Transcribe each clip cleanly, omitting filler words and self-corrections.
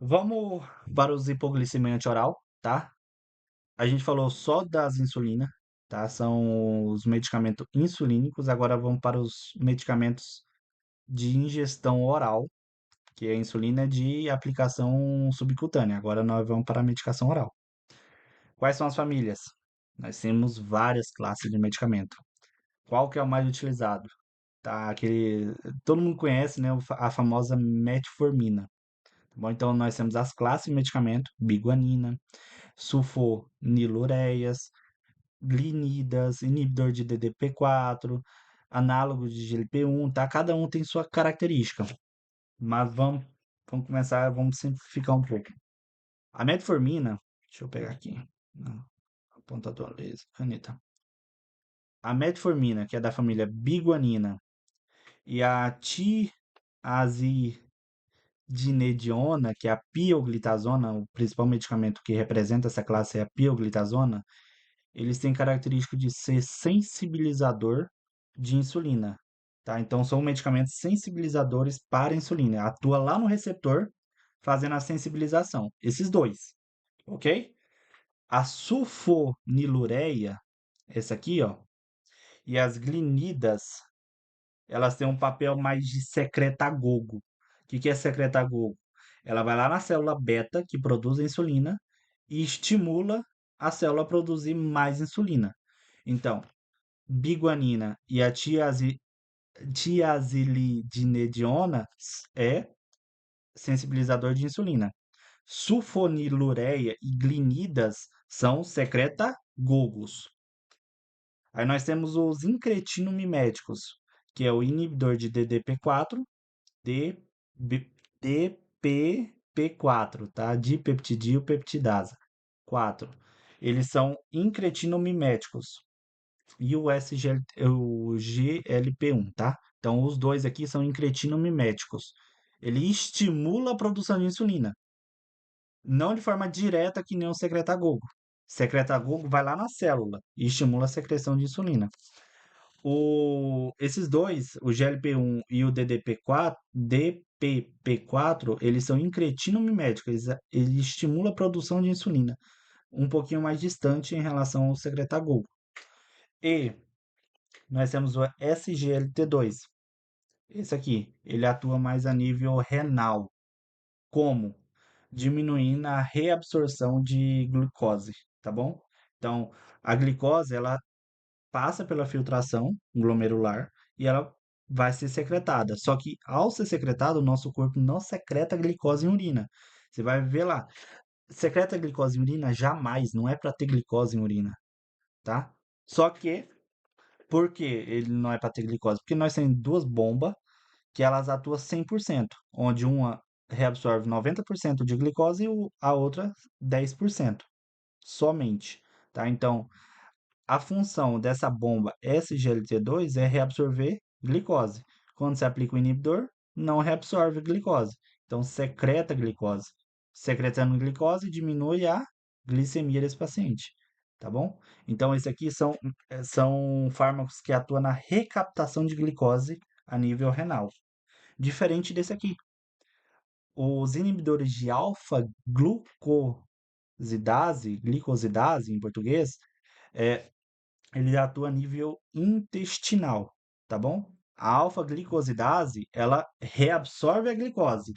Vamos para os hipoglicemia oral, tá? A gente falou só das insulina, tá? São os medicamentos insulínicos. Agora vamos para os medicamentos de ingestão oral, que a insulina é de aplicação subcutânea. Agora nós vamos para a medicação oral. Quais são as famílias? Nós temos várias classes de medicamento. Qual que é o mais utilizado? Tá? Todo mundo conhece, né? A famosa metformina. Tá bom? Então nós temos as classes de medicamento: biguanina, sulfonilureias, glinidas, inibidor de DDP4, análogo de GLP-1, tá? Cada um tem sua característica. Mas vamos começar, vamos simplificar um pouco. A metformina, deixa eu pegar aqui, não, apontador laser, caneta. A metformina, que é da família biguanina, e a tiazidinediona, que é a pioglitazona, o principal medicamento que representa essa classe é a pioglitazona. Eles têm característica de ser sensibilizador de insulina, tá? Então são medicamentos sensibilizadores para a insulina. Atua lá no receptor, fazendo a sensibilização. Esses dois, ok? A sulfonilureia, essa aqui, ó, e as glinidas, elas têm um papel mais de secretagogo. O que é secretagogo? Ela vai lá na célula beta, que produz a insulina, e estimula a célula a produzir mais insulina. Então, biguanina e a tiazolidinediona é sensibilizador de insulina. Sulfonilureia e glinidas são secretagogos. Aí nós temos os incretinomiméticos, que é o inibidor de DDP4, DPP4, tá? Dipeptidilpeptidasa 4. Eles são incretinomiméticos. E o GLP-1, tá? Então, os dois aqui são incretinomiméticos. Ele estimula a produção de insulina, não de forma direta que nem o secretagogo. Secretagogo vai lá na célula e estimula a secreção de insulina. Esses dois, o GLP-1 e o DPP4, eles são incretinomiméticos, eles estimulam a produção de insulina, um pouquinho mais distante em relação ao secretagogo. E nós temos o SGLT2. Esse aqui, ele atua mais a nível renal. Como? Diminuindo a reabsorção de glucose, tá bom? Então, a glicose, ela passa pela filtração glomerular e ela vai ser secretada. Só que ao ser secretada, o nosso corpo não secreta glicose em urina. Você vai ver lá, secreta glicose em urina? Jamais, não é para ter glicose em urina, tá? Só que, por que ele não é para ter glicose? Porque nós temos duas bombas que elas atuam 100%, onde uma reabsorve 90% de glicose e a outra 10% somente, tá? Então, a função dessa bomba SGLT2 é reabsorver glicose. Quando você aplica o inibidor, não reabsorve glicose, então secreta glicose. Secretando glicose, diminui a glicemia desse paciente, tá bom? Então, esses aqui são fármacos que atuam na recaptação de glicose a nível renal. Diferente desse aqui. Os inibidores de glicosidase em português, é, ele atua a nível intestinal, tá bom? A alfa-glicosidase, ela reabsorve a glicose.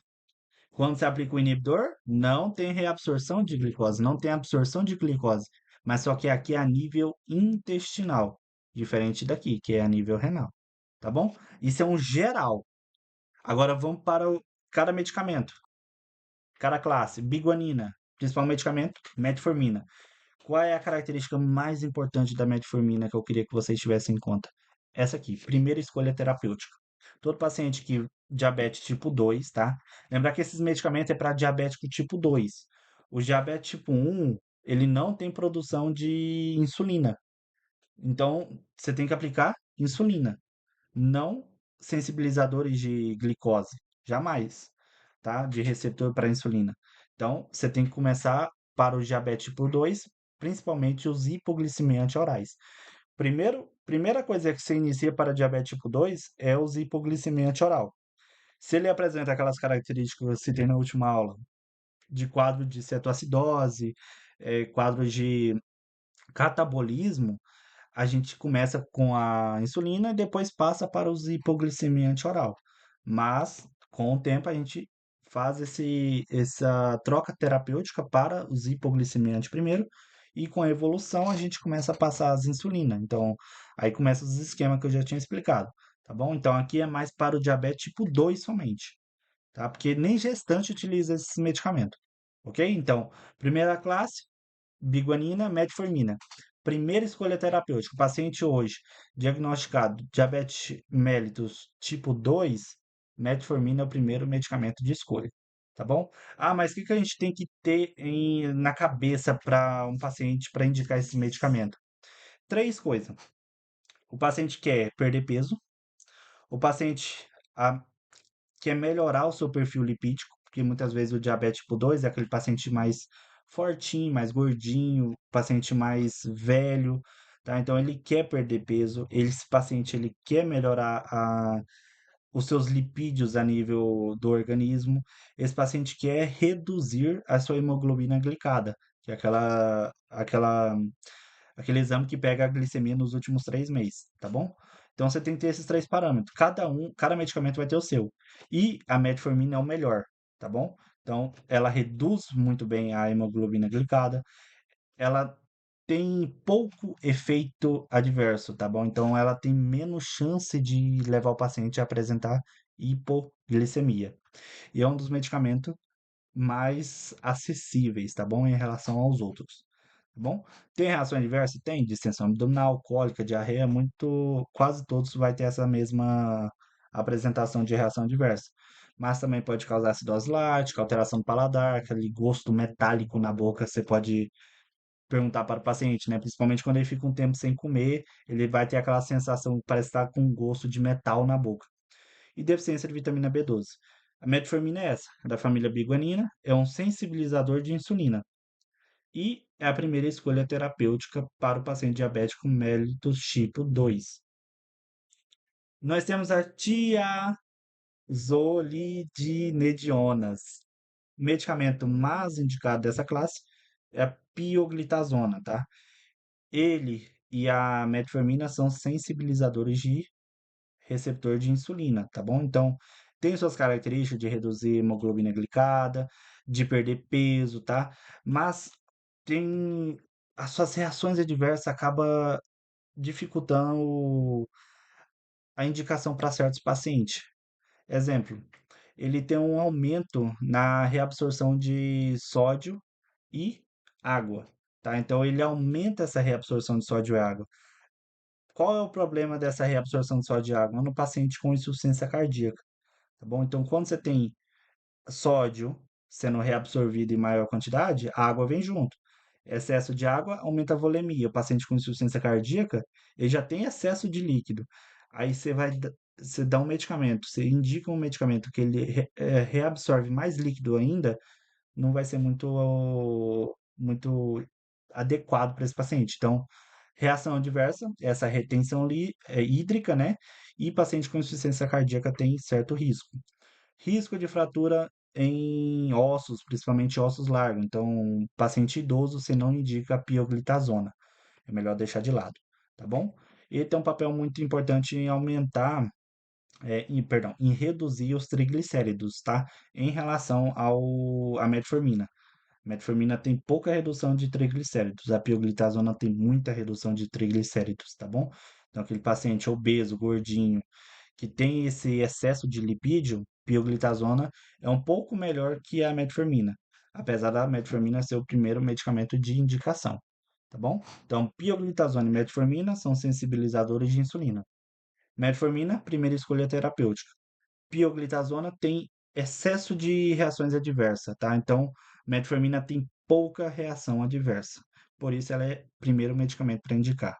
Quando você aplica o inibidor, não tem reabsorção de glicose, não tem absorção de glicose, mas só que aqui é a nível intestinal, diferente daqui, que é a nível renal, tá bom? Isso é um geral. Agora vamos para cada medicamento, cada classe. Biguanina, principal medicamento, metformina. Qual é a característica mais importante da metformina que eu queria que vocês tivessem em conta? Essa aqui, primeira escolha terapêutica. Todo paciente que diabetes tipo 2, tá? Lembrar que esses medicamentos é para diabético tipo 2. O diabetes tipo 1, ele não tem produção de insulina. Então, você tem que aplicar insulina, não sensibilizadores de glicose, jamais, tá? De receptor para insulina. Então, você tem que começar para o diabetes tipo 2, principalmente os hipoglicemiantes orais. Primeira coisa que você inicia para diabetes tipo 2 é os hipoglicemiantes oral. Se ele apresenta aquelas características que eu citei na última aula, de quadro de cetoacidose, quadro de catabolismo, a gente começa com a insulina e depois passa para os hipoglicemia antioral. Mas, com o tempo, a gente faz essa troca terapêutica para os hipoglicemiantes primeiro, e com a evolução a gente começa a passar as insulina. Então, aí começa os esquemas que eu já tinha explicado, tá bom? Então, aqui é mais para o diabetes tipo 2 somente, tá? Porque nem gestante utiliza esse medicamento, ok? Então, primeira classe, biguanina, metformina. Primeira escolha terapêutica. O paciente hoje diagnosticado diabetes mellitus tipo 2, metformina é o primeiro medicamento de escolha, tá bom? Ah, mas o que que a gente tem que ter na cabeça para um paciente para indicar esse medicamento? Três coisas. O paciente quer perder peso, o paciente ah, quer melhorar o seu perfil lipídico, porque muitas vezes o diabetes tipo 2 é aquele paciente mais fortinho, mais gordinho, paciente mais velho, tá? Então ele quer perder peso, esse paciente ele quer melhorar os seus lipídios a nível do organismo, esse paciente quer reduzir a sua hemoglobina glicada, que é aquele exame que pega a glicemia nos últimos 3 meses, tá bom? Então você tem que ter esses três parâmetros. Cada medicamento vai ter o seu. E a metformina é o melhor, tá bom? Então ela reduz muito bem a hemoglobina glicada, ela tem pouco efeito adverso, tá bom? Então ela tem menos chance de levar o paciente a apresentar hipoglicemia. E é um dos medicamentos mais acessíveis, tá bom? Em relação aos outros, tá bom? Tem reação adversa? Tem. Distensão abdominal, cólica, diarreia, quase todos vai ter essa mesma apresentação de reação adversa. Mas também pode causar acidose lática, alteração do paladar, aquele gosto metálico na boca, você pode perguntar para o paciente, né? Principalmente quando ele fica um tempo sem comer, ele vai ter aquela sensação que parece estar com gosto de metal na boca. E deficiência de vitamina B12. A metformina é essa, da família biguanina, é um sensibilizador de insulina e é a primeira escolha terapêutica para o paciente diabético mellitus tipo 2. Nós temos a tiazolidinedionas. O medicamento mais indicado dessa classe é a pioglitazona, tá? Ele e a metformina são sensibilizadores de receptor de insulina, tá bom? Então, tem suas características de reduzir hemoglobina glicada, de perder peso, tá? Mas tem as suas reações adversas acaba dificultando a indicação para certos pacientes. Exemplo, ele tem um aumento na reabsorção de sódio e água, tá? Então ele aumenta essa reabsorção de sódio e água. Qual é o problema dessa reabsorção de sódio e água? No paciente com insuficiência cardíaca, tá bom? Então, quando você tem sódio sendo reabsorvido em maior quantidade, a água vem junto. Excesso de água aumenta a volemia. O paciente com insuficiência cardíaca, ele já tem excesso de líquido. Aí você dá um medicamento, você indica um medicamento que ele reabsorve mais líquido ainda, não vai ser muito adequado para esse paciente. Então, reação adversa, essa retenção hídrica, né? E paciente com insuficiência cardíaca tem certo risco. Risco de fratura em ossos, principalmente ossos largos. Então, paciente idoso, você não indica pioglitazona. É melhor deixar de lado, tá bom? Ele tem um papel muito importante em aumentar, em reduzir os triglicéridos, tá? Em relação à metformina. Metformina tem pouca redução de triglicéridos, a pioglitazona tem muita redução de triglicéridos, tá bom? Então, aquele paciente obeso, gordinho, que tem esse excesso de lipídio, pioglitazona é um pouco melhor que a metformina, apesar da metformina ser o primeiro medicamento de indicação, tá bom? Então, pioglitazona e metformina são sensibilizadores de insulina. Metformina, primeira escolha terapêutica. Pioglitazona tem excesso de reações adversas, tá? Então, metformina tem pouca reação adversa. Por isso, ela é o primeiro medicamento para indicar.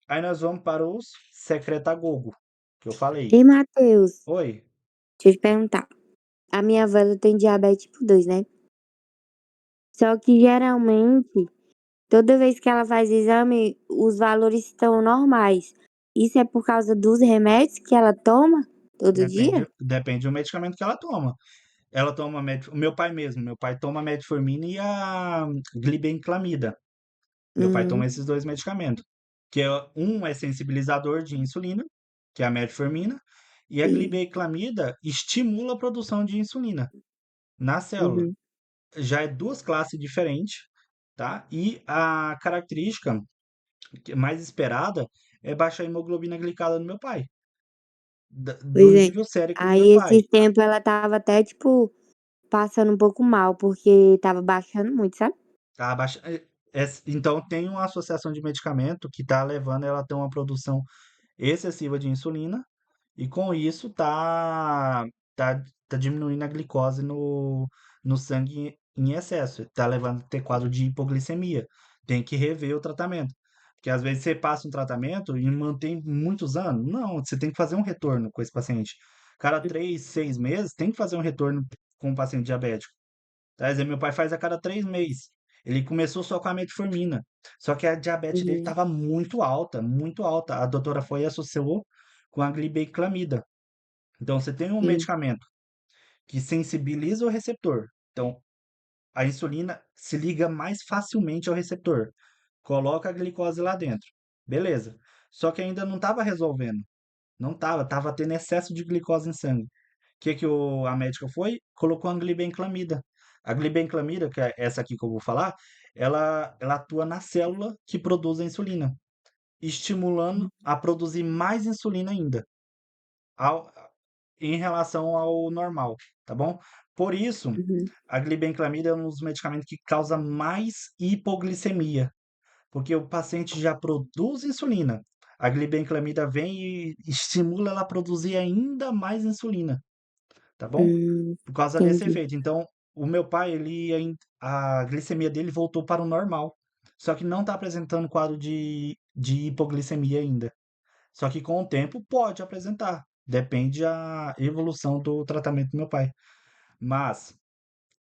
Aí nós vamos para os secretagogo, que eu falei. Ei, Matheus, Oi, deixa eu te perguntar. A minha avó ela tem diabetes tipo 2, né? Só que geralmente, toda vez que ela faz exame, os valores estão normais. Isso é por causa dos remédios que ela toma todo dia? depende do medicamento que ela toma. ela toma o meu pai mesmo, meu pai toma metformina e a glibenclamida. Meu pai toma Uhum, esses 2 medicamentos, que é um é sensibilizador de insulina, que é a metformina, e a sim. glibenclamida estimula a produção de insulina na célula. Uhum, Já é 2 classes diferentes, tá? E a característica mais esperada é baixar a hemoglobina glicada no meu pai, do pois é. nível sérico do Aí meu pai. esses tempos ela estava até, tipo, passando um pouco mal, porque estava baixando muito, sabe? Tá baixa então tem uma associação de medicamento que está levando ela a ter uma produção excessiva de insulina e com isso tá diminuindo a glicose no sangue em excesso, tá levando a ter quadro de hipoglicemia. Tem que rever o tratamento. Porque às vezes você passa um tratamento e mantém muitos anos. Não, você tem que fazer um retorno com esse paciente. Cada 3, 6 meses tem que fazer um retorno com o paciente diabético. Tá? Exemplo, meu pai faz a cada 3 meses. Ele começou só com a metformina. Só que a diabetes dele Uhum, estava muito alta, muito alta. A doutora foi e associou com a glibenclamida. Então, você tem um sim. medicamento que sensibiliza o receptor. Então, a insulina se liga mais facilmente ao receptor. Coloca a glicose lá dentro. Beleza. Só que ainda não estava resolvendo. Não estava tendo excesso de glicose em sangue. O que que a médica foi? Colocou a glibenclamida. A glibenclamida, que é essa aqui que eu vou falar, ela atua na célula que produz a insulina, estimulando a produzir mais insulina ainda, ao- em relação ao normal, tá bom? Por isso, Uhum, a glibenclamida é um dos medicamentos que causa mais hipoglicemia, porque o paciente já produz insulina. A glibenclamida vem e estimula ela a produzir ainda mais insulina, tá bom? Por causa desse entendi. efeito. Então, o meu pai, a glicemia dele voltou para o normal. Só que não está apresentando quadro de hipoglicemia ainda. Só que com o tempo pode apresentar. Depende a evolução do tratamento do meu pai. Mas,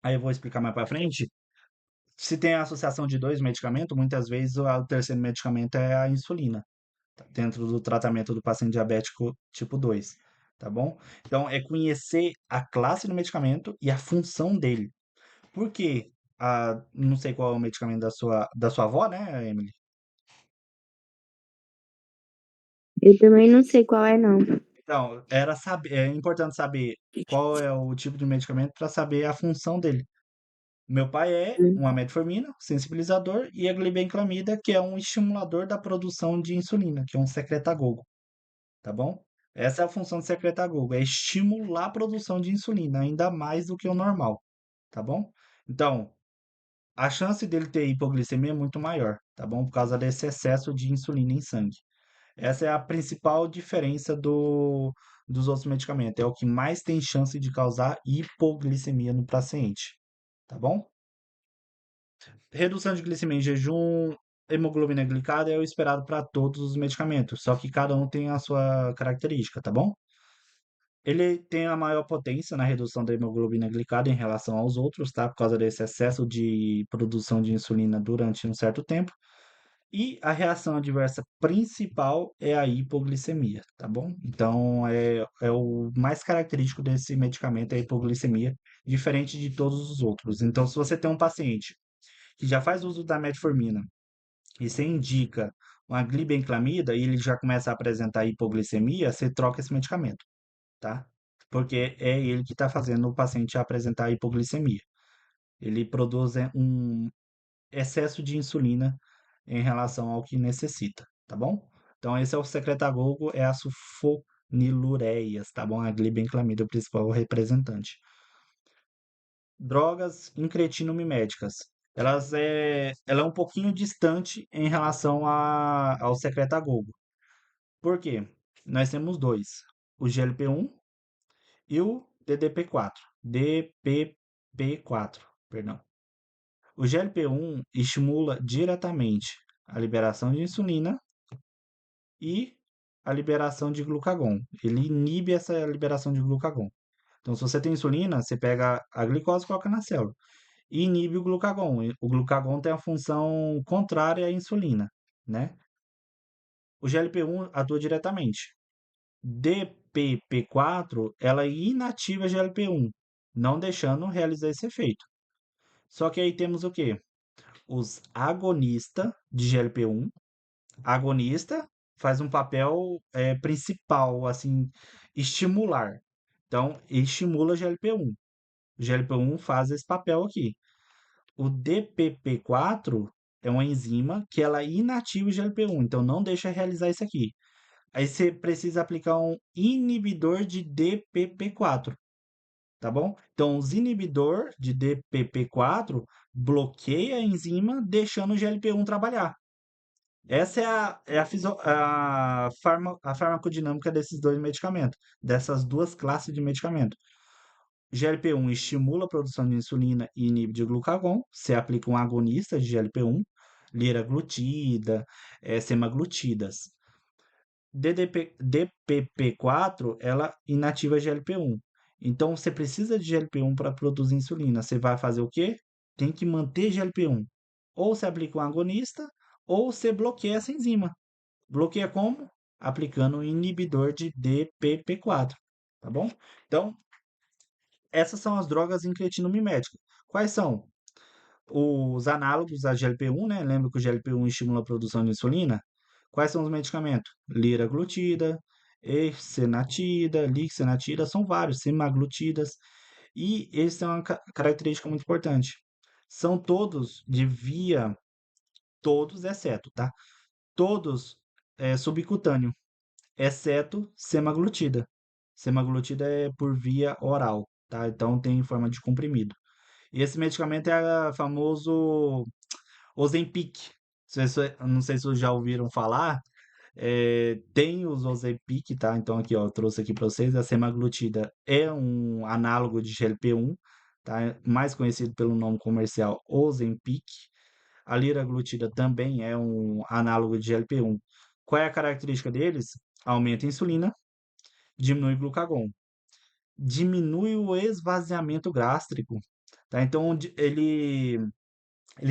aí eu vou explicar mais para frente. Se tem a associação de 2 medicamentos, muitas vezes o terceiro medicamento é a insulina, tá? Dentro do tratamento do paciente diabético tipo 2, tá bom? Então, é conhecer a classe do medicamento e a função dele. Por quê? Não sei qual é o medicamento da sua avó, né, Emily? Eu também não sei qual é não. Então, é importante saber qual é o tipo de medicamento para saber a função dele. Meu pai é Hum, uma metformina, sensibilizador, e a glibenclamida, que é um estimulador da produção de insulina, que é um secretagogo, tá bom? Essa é a função do secretagogo, é estimular a produção de insulina, ainda mais do que o normal, tá bom? Então, a chance dele ter hipoglicemia é muito maior, tá bom? Por causa desse excesso de insulina em sangue. Essa é a principal diferença dos outros medicamentos. É o que mais tem chance de causar hipoglicemia no paciente, tá bom? Redução de glicemia em jejum, hemoglobina glicada é o esperado para todos os medicamentos, só que cada um tem a sua característica, tá bom? Ele tem a maior potência na redução da hemoglobina glicada em relação aos outros, tá? Por causa desse excesso de produção de insulina durante um certo tempo. E a reação adversa principal é a hipoglicemia, tá bom? Então, é o mais característico desse medicamento, é a hipoglicemia, diferente de todos os outros. Então, se você tem um paciente que já faz uso da metformina e você indica uma glibenclamida e ele já começa a apresentar hipoglicemia, você troca esse medicamento, tá? Porque é ele que está fazendo o paciente apresentar hipoglicemia. Ele produz um excesso de insulina em relação ao que necessita, tá bom? Então esse é o secretagogo, é a sulfonilureias, tá bom? A glibenclamida, o principal representante. Drogas incretinamiméticas. Ela é um pouquinho distante em relação ao secretagogo. Por quê? Nós temos dois, o GLP-1 e o DDP4. DPP4, perdão. O GLP-1 estimula diretamente a liberação de insulina e a liberação de glucagon. Ele inibe essa liberação de glucagon. Então, se você tem insulina, você pega a glicose e coloca na célula. E inibe o glucagon. O glucagon tem a função contrária à insulina, né? O GLP-1 atua diretamente. DPP4, ela inativa GLP-1. não deixando realizar esse efeito. Só que aí temos o quê? Os agonistas de GLP-1. Agonista faz um papel principal, assim, estimular. Então, estimula GLP-1. O GLP-1 faz esse papel aqui. O DPP4 é uma enzima que ela inativa o GLP-1, então não deixa realizar isso aqui. Aí você precisa aplicar um inibidor de DPP4, tá bom? Então, os inibidor de DPP4 bloqueia a enzima, deixando o GLP-1 trabalhar. Essa a farmacodinâmica desses dois medicamentos, dessas duas classes de medicamento. GLP-1 estimula a produção de insulina e inibe de glucagon. Você aplica um agonista de GLP-1, liraglutida, semaglutidas. DPP4, ela inativa GLP-1. Então, você precisa de GLP-1 para produzir insulina. Você vai fazer o quê? Tem que manter GLP-1. Ou você aplica um agonista, ou você bloqueia essa enzima. Bloqueia como? Aplicando um inibidor de DPP4, tá bom? Então, essas são as drogas incretinomiméticas. Quais são? Os análogos a GLP-1, né? Lembra que o GLP-1 estimula a produção de insulina? Quais são os medicamentos? Liraglutida, exenatida, lixenatida, são vários, semaglutidas. E eles têm uma característica muito importante. São todos de via, todos exceto, tá? Todos subcutâneo, exceto semaglutida. Semaglutida é por via oral, tá? Então tem em forma de comprimido. E esse medicamento é o famoso Ozempic. Não sei se vocês já ouviram falar. Tem os Ozempic, tá? Então aqui, ó, eu trouxe aqui para vocês. A semaglutida é um análogo de GLP-1, tá? Mais conhecido pelo nome comercial Ozempic. A liraglutida também é um análogo de GLP-1. Qual é a característica deles? Aumenta a insulina, diminui o glucagon, diminui o esvaziamento gástrico, tá? Então ele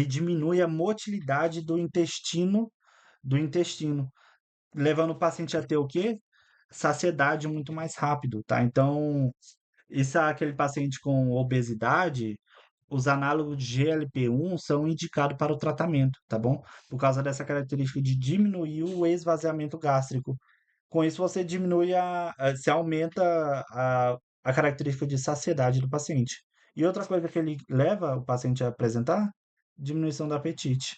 diminui a motilidade do intestino, levando o paciente a ter o quê? Saciedade muito mais rápido, tá? Então, isso é aquele paciente com obesidade, os análogos de GLP-1 são indicados para o tratamento, tá bom? Por causa dessa característica de diminuir o esvaziamento gástrico. Com isso, você você aumenta a característica de saciedade do paciente. E outra coisa que ele leva o paciente a apresentar, diminuição do apetite.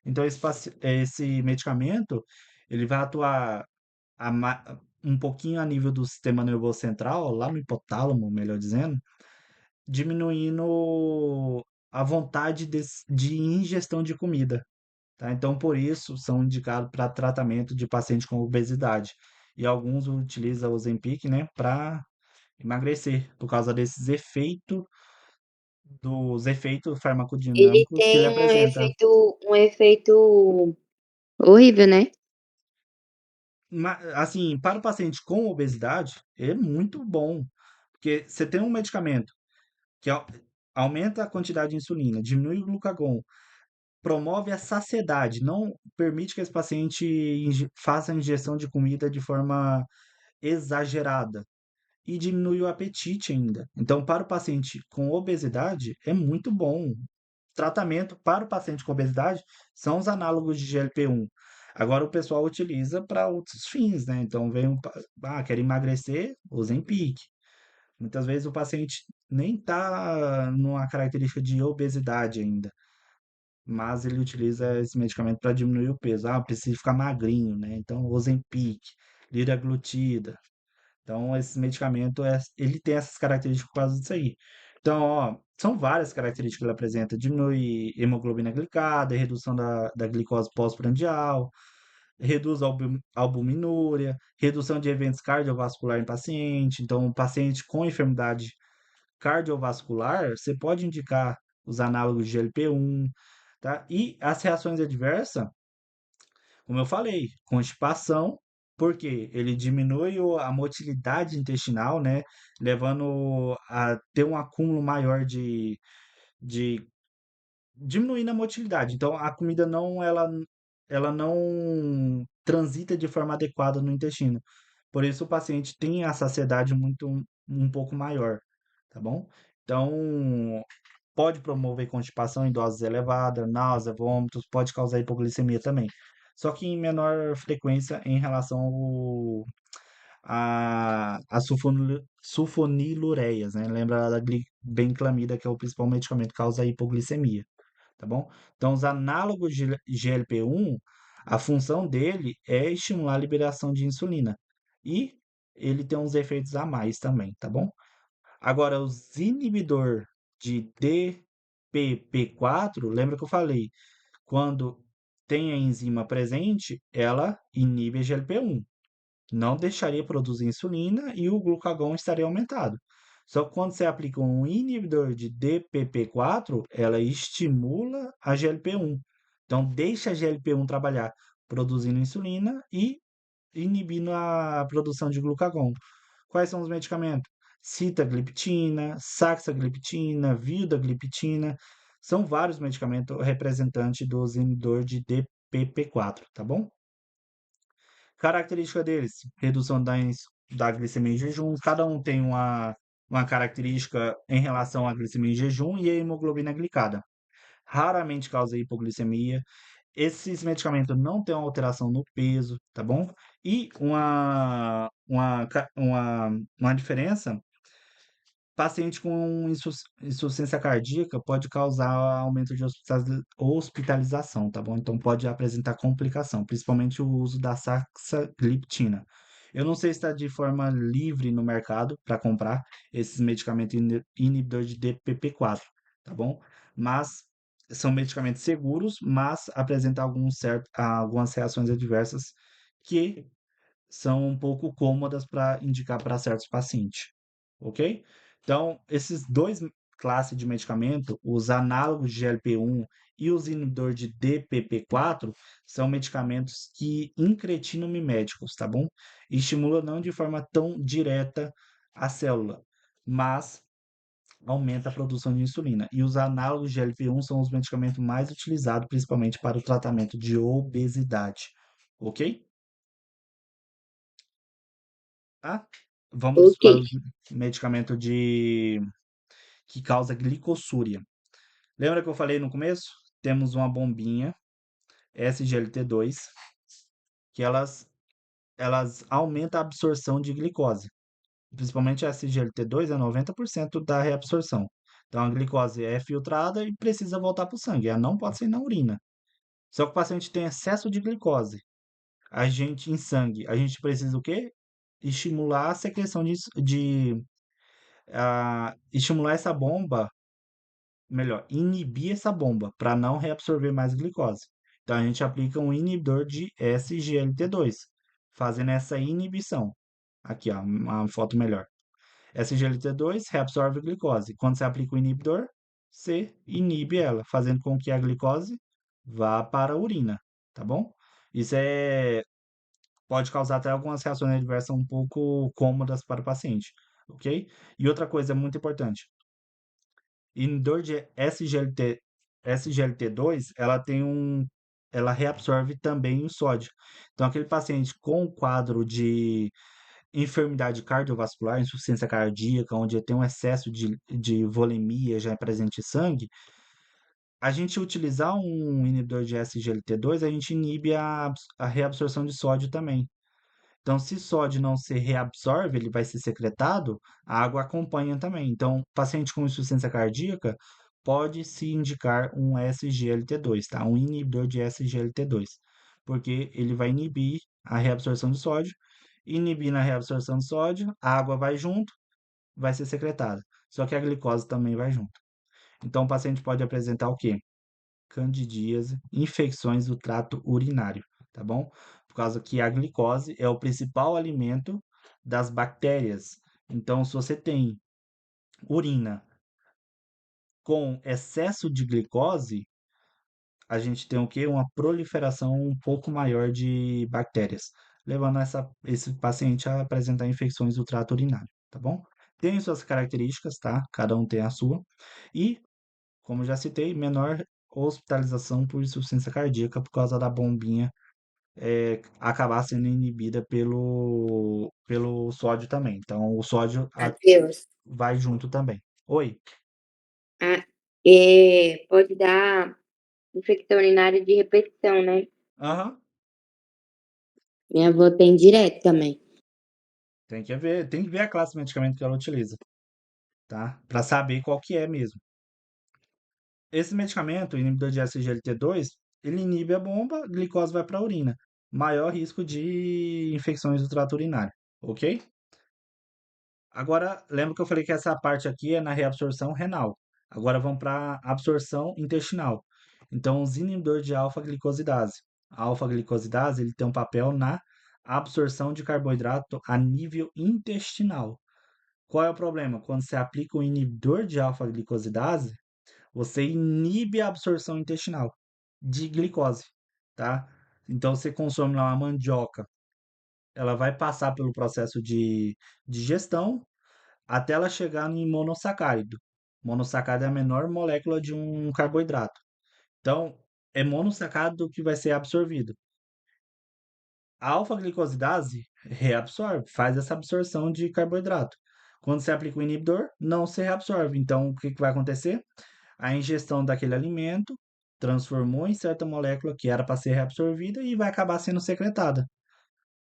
Então, esse medicamento, ele vai atuar um pouquinho a nível do sistema nervoso central, lá no hipotálamo, melhor dizendo, diminuindo a vontade de ingestão de comida, tá? Então, por isso, são indicados para tratamento de paciente com obesidade. E alguns utilizam o Ozempic, né, para emagrecer, por causa dos efeitos Ele farmacodinâmicos que ele tem apresenta. um efeito horrível, né? Assim, para o paciente com obesidade, é muito bom, porque você tem um medicamento que aumenta a quantidade de insulina, diminui o glucagon, promove a saciedade, não permite que esse paciente faça a ingestão de comida de forma exagerada e diminui o apetite ainda. Então, para o paciente com obesidade, é muito bom. Tratamento para o paciente com obesidade são os análogos de GLP-1. Agora, o pessoal utiliza para outros fins, né? Então, quer emagrecer, Ozempic. Muitas vezes o paciente nem está numa característica de obesidade ainda, mas ele utiliza esse medicamento para diminuir o peso. Ah, precisa ficar magrinho, né? Então, Ozempic, liraglutida. Então, esse medicamento, ele tem essas características por causa disso aí. Então, ó, são várias características que ele apresenta. Diminui hemoglobina glicada, redução da glicose pós-prandial, reduz a albuminúria, redução de eventos cardiovasculares em paciente. Então, paciente com enfermidade cardiovascular, você pode indicar os análogos de GLP-1, tá? E as reações adversas, como eu falei, constipação, porque ele diminui a motilidade intestinal, né? Levando a ter um acúmulo maior de diminuindo a motilidade. Então, a comida ela não transita de forma adequada no intestino. Por isso, o paciente tem a saciedade um pouco maior, tá bom? Então, pode promover constipação em doses elevadas, náusea, vômitos, pode causar hipoglicemia também. Só que em menor frequência em relação a sulfonilureias, né? Lembra da benclamida, que é o principal medicamento que causa hipoglicemia, tá bom? Então, os análogos de GLP-1, a função dele é estimular a liberação de insulina. E ele tem uns efeitos a mais também, tá bom? Agora, os inibidor de DPP4, lembra que eu falei, quando tem a enzima presente, ela inibe a GLP-1. Não deixaria produzir insulina e o glucagon estaria aumentado. Só que quando você aplica um inibidor de DPP4, ela estimula a GLP-1. Então, deixa a GLP-1 trabalhar produzindo insulina e inibindo a produção de glucagon. Quais são os medicamentos? Sitagliptina, saxagliptina, vildagliptina. São vários medicamentos representantes dos inibidores de DPP4, tá bom? Característica deles: redução da glicemia em jejum. Cada um tem uma característica em relação à glicemia em jejum e a hemoglobina glicada. Raramente causa hipoglicemia. Esses medicamentos não têm uma alteração no peso, tá bom? E uma diferença: paciente com insuficiência cardíaca pode causar aumento de hospitalização, tá bom? Então pode apresentar complicação, principalmente o uso da saxagliptina. Eu não sei se está de forma livre no mercado para comprar esses medicamentos inibidores de DPP4, tá bom? Mas são medicamentos seguros, mas apresentam algumas reações adversas que são um pouco cômodas para indicar para certos pacientes, ok? Então, esses dois classes de medicamento, os análogos de GLP-1 e os inibidores de DPP4, são medicamentos que incretinam miméticos, tá bom? E estimulam não de forma tão direta a célula, mas aumenta a produção de insulina. E os análogos de GLP-1 são os medicamentos mais utilizados, principalmente para o tratamento de obesidade, ok? Tá? Vamos Ok. para os medicamentos que causa glicossúria. Lembra que eu falei no começo? Temos uma bombinha SGLT2 que elas aumentam a absorção de glicose. Principalmente a SGLT2 é 90% da reabsorção. Então a glicose é filtrada e precisa voltar para o sangue. Ela não pode ser na urina. Só que o paciente tem excesso de glicose. A gente em sangue, a gente precisa o quê? Estimular a secreção estimular essa bomba, melhor, inibir essa bomba para não reabsorver mais glicose. Então a gente aplica um inibidor de SGLT2, fazendo essa inibição. Aqui, ó, uma foto melhor. SGLT2 reabsorve glicose. Quando você aplica o inibidor, você inibe ela, fazendo com que a glicose vá para a urina, tá bom? Isso pode causar até algumas reações adversas um pouco cômodas para o paciente, ok? E outra coisa muito importante: inibidor de SGLT2, ela reabsorve também o sódio. Então, aquele paciente com quadro de enfermidade cardiovascular, insuficiência cardíaca, onde tem um excesso de volemia já presente em sangue, a gente utilizar um inibidor de SGLT2, a gente inibe a reabsorção de sódio também. Então, se sódio não se reabsorve, ele vai ser secretado, a água acompanha também. Então, paciente com insuficiência cardíaca pode se indicar um SGLT2, tá? Um inibidor de SGLT2, porque ele vai inibir a reabsorção de sódio. Inibindo a reabsorção de sódio, a água vai junto, vai ser secretada. Só que a glicose também vai junto. Então, o paciente pode apresentar o quê? Candidíase, infecções do trato urinário, tá bom? Por causa que a glicose é o principal alimento das bactérias. Então, se você tem urina com excesso de glicose, a gente tem o quê? Uma proliferação um pouco maior de bactérias, levando esse paciente a apresentar infecções do trato urinário, tá bom? Tem suas características, tá? Cada um tem a sua. E como já citei, menor hospitalização por insuficiência cardíaca por causa da bombinha acabar sendo inibida pelo sódio também. Então, o sódio Adeus. vai junto também. Oi. Ah, pode dar infecção urinária de repetição, né? Aham. Minha avó tem direto também. Tem que ver a classe de medicamento que ela utiliza, tá? Para saber qual que é mesmo. Esse medicamento, o inibidor de SGLT2, ele inibe a bomba, a glicose vai para a urina. Maior risco de infecções do trato urinário, ok? Agora, lembra que eu falei que essa parte aqui é na reabsorção renal. Agora vamos para a absorção intestinal. Então, os inibidores de alfa-glicosidase. A alfa-glicosidase ele tem um papel na absorção de carboidrato a nível intestinal. Qual é o problema? Quando você aplica o inibidor de alfa-glicosidase, você inibe a absorção intestinal de glicose, tá? Então, você consome lá uma mandioca, ela vai passar pelo processo de digestão até ela chegar em monossacárido. Monossacárido é a menor molécula de um carboidrato. Então, é monossacárido que vai ser absorvido. A alfa-glicosidase reabsorve, faz essa absorção de carboidrato. Quando você aplica o inibidor, não se reabsorve. Então, o que vai acontecer? A ingestão daquele alimento transformou em certa molécula que era para ser reabsorvida e vai acabar sendo secretada.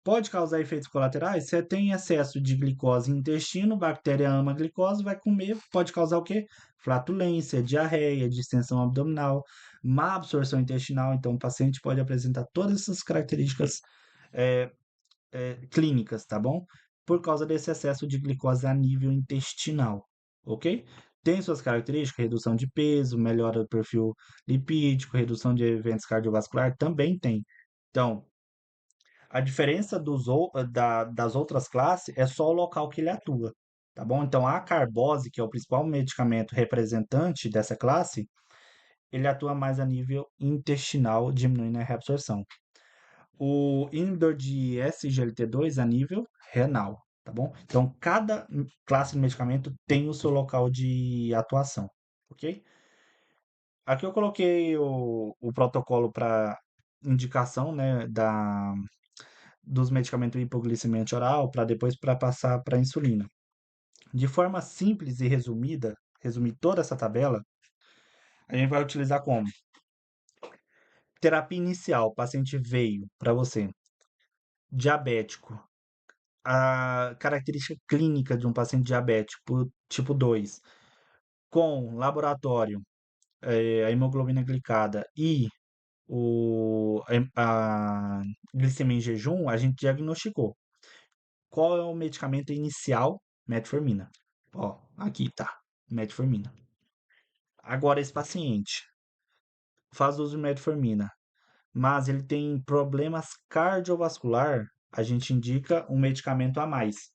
Pode causar efeitos colaterais? Você tem excesso de glicose no intestino, bactéria ama a glicose, vai comer, pode causar o quê? Flatulência, diarreia, distensão abdominal, má absorção intestinal. Então, o paciente pode apresentar todas essas características é, clínicas, tá bom? Por causa desse excesso de glicose a nível intestinal, ok? Tem suas características, redução de peso, melhora do perfil lipídico, redução de eventos cardiovasculares, também tem. Então, a diferença das outras classes é só o local que ele atua, tá bom? Então, a carbose, que é o principal medicamento representante dessa classe, ele atua mais a nível intestinal, diminuindo a reabsorção. O inibidor de SGLT2 a nível renal, tá bom? Então, cada classe de medicamento tem o seu local de atuação, ok? Aqui eu coloquei o protocolo para indicação, né, dos medicamentos hipoglicemiante oral para depois para passar para insulina. De forma simples e resumida, resumir toda essa tabela, a gente vai utilizar como terapia inicial, o paciente veio para você, diabético, a característica clínica de um paciente diabético tipo 2, com laboratório, a hemoglobina glicada e a glicemia em jejum, a gente diagnosticou. Qual é o medicamento inicial? Metformina. Ó, aqui tá, metformina. Agora, esse paciente faz uso de metformina, mas ele tem problemas cardiovascular, a gente indica um medicamento a mais.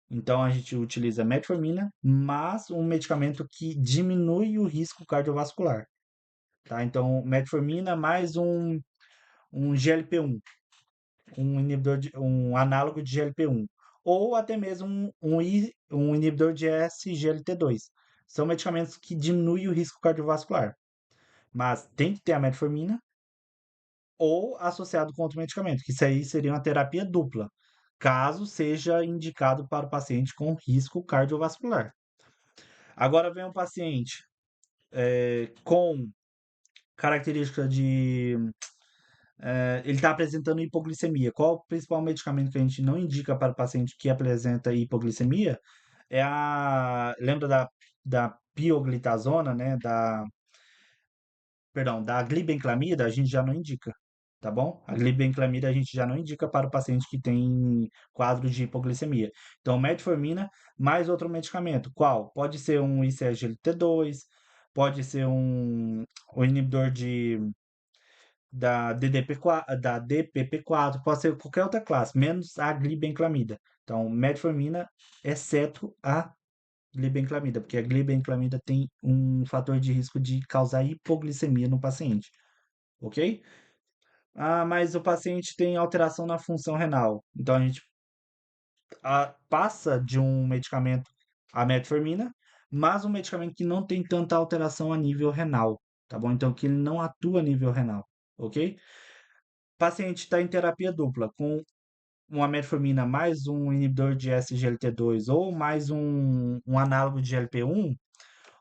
Então, a gente utiliza metformina, mas um medicamento que diminui o risco cardiovascular, tá? Então, metformina mais um GLP-1, um análogo de GLP-1, ou até mesmo um inibidor de SGLT2. São medicamentos que diminuem o risco cardiovascular, mas tem que ter a metformina ou associado com outro medicamento, que isso aí seria uma terapia dupla, caso seja indicado para o paciente com risco cardiovascular. Agora vem um paciente com característica de ele está apresentando hipoglicemia. Qual o principal medicamento que a gente não indica para o paciente que apresenta hipoglicemia? Lembra da pioglitazona, né? Perdão, da glibenclamida, a gente já não indica, tá bom? A glibenclamida a gente já não indica para o paciente que tem quadro de hipoglicemia. Então, metformina mais outro medicamento. Qual? Pode ser um ICSGLT2, pode ser um inibidor da DPP4, pode ser qualquer outra classe, menos a glibenclamida. Então, metformina, exceto a glibenclamida, porque a glibenclamida tem um fator de risco de causar hipoglicemia no paciente, ok? Ah, mas o paciente tem alteração na função renal. Então, a gente passa de um medicamento a metformina, mas um medicamento que não tem tanta alteração a nível renal, tá bom? Então, que ele não atua a nível renal, ok? O paciente está em terapia dupla, com uma metformina mais um inibidor de SGLT2 ou mais um análogo de GLP-1,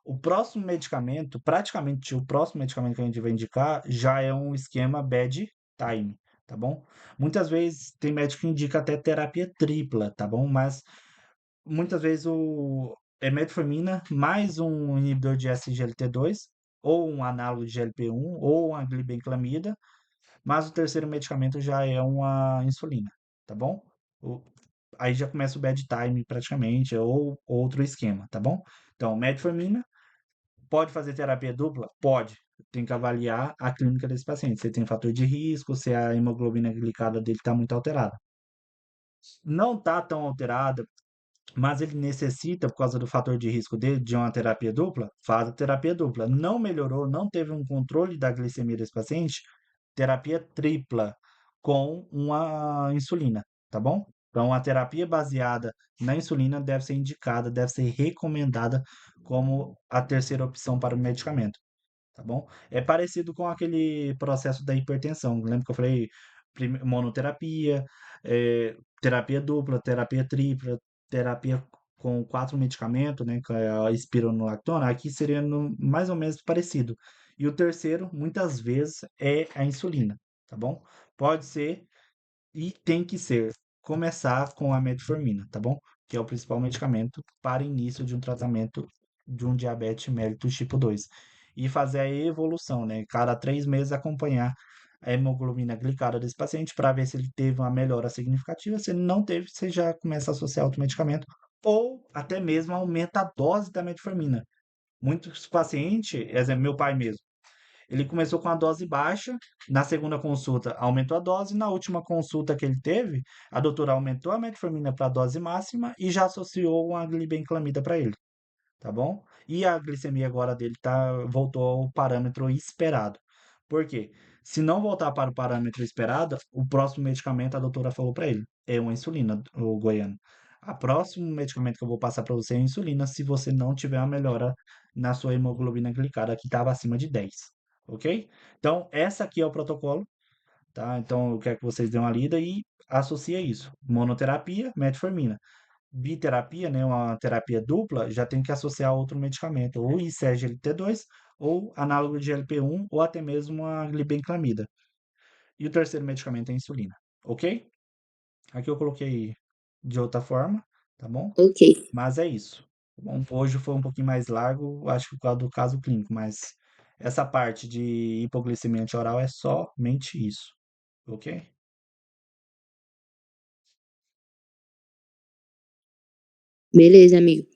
O próximo medicamento, praticamente o próximo medicamento que a gente vai indicar, já é um esquema bad time, tá bom? Muitas vezes tem médico que indica até terapia tripla, tá bom? Mas muitas vezes é metformina mais um inibidor de SGLT2 ou um análogo de GLP-1 ou uma glibenclamida, mas o terceiro medicamento já é uma insulina, tá bom? O- Aí já começa o bad time praticamente, ou outro esquema, tá bom? Então, metformina, pode fazer terapia dupla? Pode. Tem que avaliar a clínica desse paciente. Se tem fator de risco, se a hemoglobina glicada dele está muito alterada. Não está tão alterada, mas ele necessita, por causa do fator de risco dele, de uma terapia dupla, faz a terapia dupla. Não melhorou, não teve um controle da glicemia desse paciente, terapia tripla com uma insulina, tá bom? Então, a terapia baseada na insulina deve ser indicada, deve ser recomendada como a terceira opção para o medicamento, tá bom? É parecido com aquele processo da hipertensão. Lembra que eu falei monoterapia, terapia dupla, terapia tripla, terapia com 4 medicamentos, né, que é a espironolactona, aqui seria mais ou menos parecido. E o terceiro, muitas vezes, é a insulina, tá bom? Pode ser e tem que ser começar com a metformina, tá bom? Que é o principal medicamento para início de um tratamento de um diabetes mellitus tipo 2. E fazer a evolução, né? Cada 3 meses acompanhar a hemoglobina glicada desse paciente para ver se ele teve uma melhora significativa. Se ele não teve, você já começa a associar outro medicamento ou até mesmo aumenta a dose da metformina. Muitos pacientes, exemplo, meu pai mesmo, ele começou com a dose baixa, na segunda consulta aumentou a dose, na última consulta que ele teve, a doutora aumentou a metformina para a dose máxima e já associou uma glibenclamida para ele, tá bom? E a glicemia agora dele voltou ao parâmetro esperado. Por quê? Se não voltar para o parâmetro esperado, o próximo medicamento a doutora falou para ele, é uma insulina, o goiano. O próximo medicamento que eu vou passar para você é a insulina se você não tiver uma melhora na sua hemoglobina glicada que estava acima de 10, ok? Então, essa aqui é o protocolo, tá? Então, eu quero que vocês dêem uma lida e associa isso. Monoterapia, metformina. Biterapia, né, uma terapia dupla, já tem que associar outro medicamento, ou ICGLT2, ou análogo de GLP-1, ou até mesmo a glibenclamida. E o terceiro medicamento é a insulina, ok? Aqui eu coloquei de outra forma, tá bom? Ok. Mas é isso. Tá bom? Hoje foi um pouquinho mais largo, acho que por causa do caso clínico, mas essa parte de hipoglicemia antioral é somente isso, ok? Beleza, amigo.